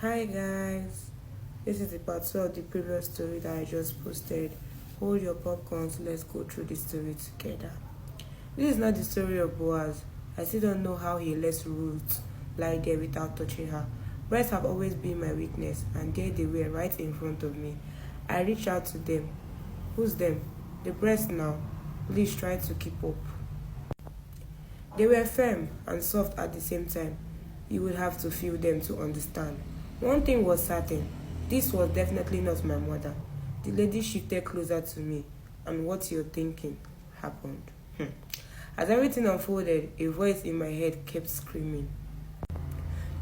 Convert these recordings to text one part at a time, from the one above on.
Hi guys, this is the part 2 of the previous story that I just posted. Hold your popcorns, let's go through the story together. This is not the story of Boaz. I still don't know how he lets Ruth lie there without touching her. Breasts have always been my weakness, and there they were right in front of me. I reached out to them. Who's them? The breasts now. Please try to keep up. They were firm and soft at the same time. You would have to feel them to understand. One thing was certain, this was definitely not my mother. The lady shifted closer to me, and what you're thinking happened. As everything unfolded, a voice in my head kept screaming,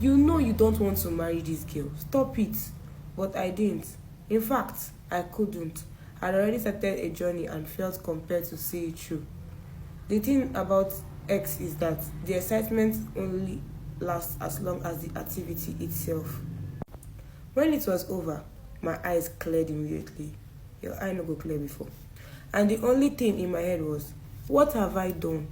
"You know you don't want to marry this girl. Stop it." But I didn't. In fact, I couldn't. I'd already started a journey and felt compelled to see it through. The thing about X is that the excitement only lasts as long as the activity itself. When it was over, my eyes cleared immediately. Your eye no go clear before. And the only thing in my head was, what have I done?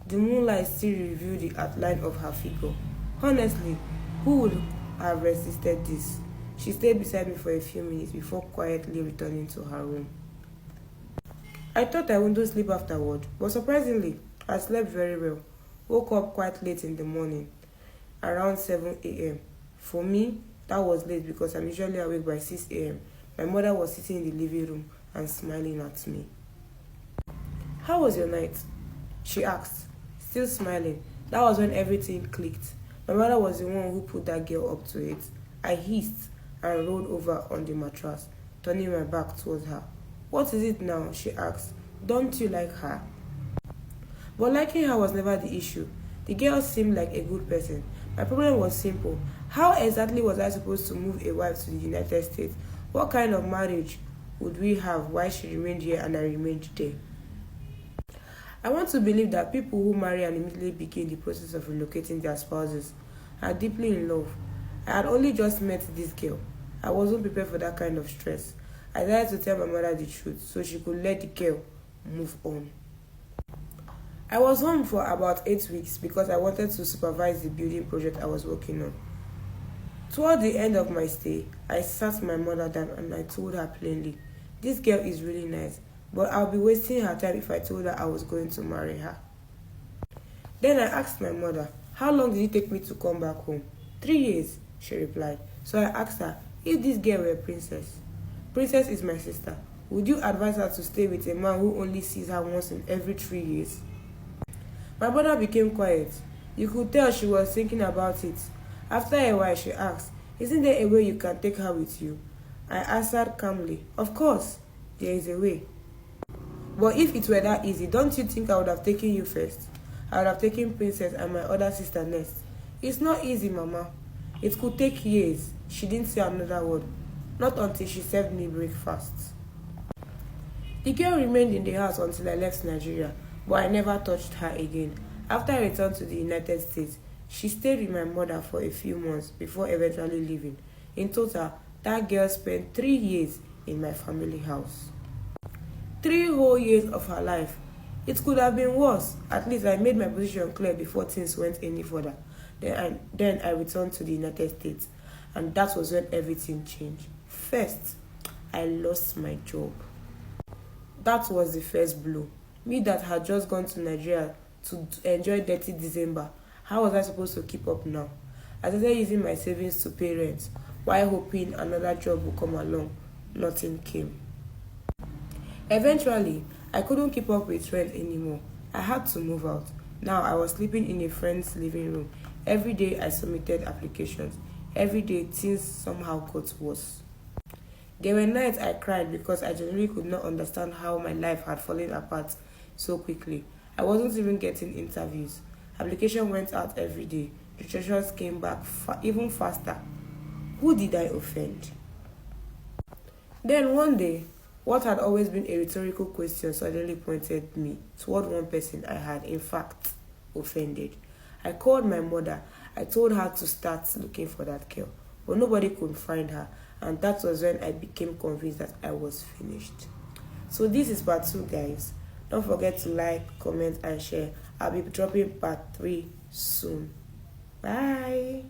The moonlight still revealed the outline of her figure. Honestly, who would have resisted this? She stayed beside me for a few minutes before quietly returning to her room. I thought I wouldn't sleep afterward, but surprisingly, I slept very well. Woke up quite late in the morning, around 7 a.m. For me, that was late because I'm usually awake by 6 a.m. My mother was sitting in the living room and smiling at me. "How was your night?" she asked, still smiling. That was when everything clicked. My mother was the one who put that girl up to it. I hissed and rolled over on the mattress, turning my back towards her. "What is it now?" she asked. "Don't you like her?" But liking her was never the issue. The girl seemed like a good person. My problem was simple. How exactly was I supposed to move a wife to the United States? What kind of marriage would we have while she remained here and I remained there? I want to believe that people who marry and immediately begin the process of relocating their spouses are deeply in love. I had only just met this girl. I wasn't prepared for that kind of stress. I decided to tell my mother the truth so she could let the girl move on. I was home for about 8 weeks because I wanted to supervise the building project I was working on. Toward the end of my stay, I sat my mother down and I told her plainly, "This girl is really nice, but I'll be wasting her time if I told her I was going to marry her." Then I asked my mother, "How long did it take me to come back home?" 3 years, she replied. So I asked her, "If this girl were a princess, Princess is my sister, would you advise her to stay with a man who only sees her once in every 3 years?" My mother became quiet. You could tell she was thinking about it. After a while, she asked, "Isn't there a way you can take her with you?" I answered calmly, "Of course, there is a way. But if it were that easy, don't you think I would have taken you first? I would have taken Princess and my other sister next." "It's not easy, Mama. It could take years." She didn't say another word, not until she served me breakfast. The girl remained in the house until I left Nigeria, but I never touched her again. After I returned to the United States, she stayed with my mother for a few months before eventually leaving. In total, that girl spent 3 years in my family house. 3 whole years of her life. It could have been worse. At least I made my position clear before things went any further. Then I returned to the United States, and that was when everything changed. First, I lost my job. That was the first blow. Me that had just gone to Nigeria to enjoy dirty December. How was I supposed to keep up now? I started using my savings to pay rent, while hoping another job would come along. Nothing came. Eventually, I couldn't keep up with rent anymore. I had to move out. Now I was sleeping in a friend's living room. Every day I submitted applications. Every day things somehow got worse. There were nights I cried because I genuinely could not understand how my life had fallen apart so quickly. I wasn't even getting interviews. Application went out every day. Registrations came back even faster. Who did I offend? Then one day, what had always been a rhetorical question suddenly pointed me toward one person I had, in fact, offended. I called my mother. I told her to start looking for that girl, but nobody could find her, and that was when I became convinced that I was finished. So this is part 2, guys. Don't forget to like, comment, and share. I'll be dropping part 3 soon. Bye.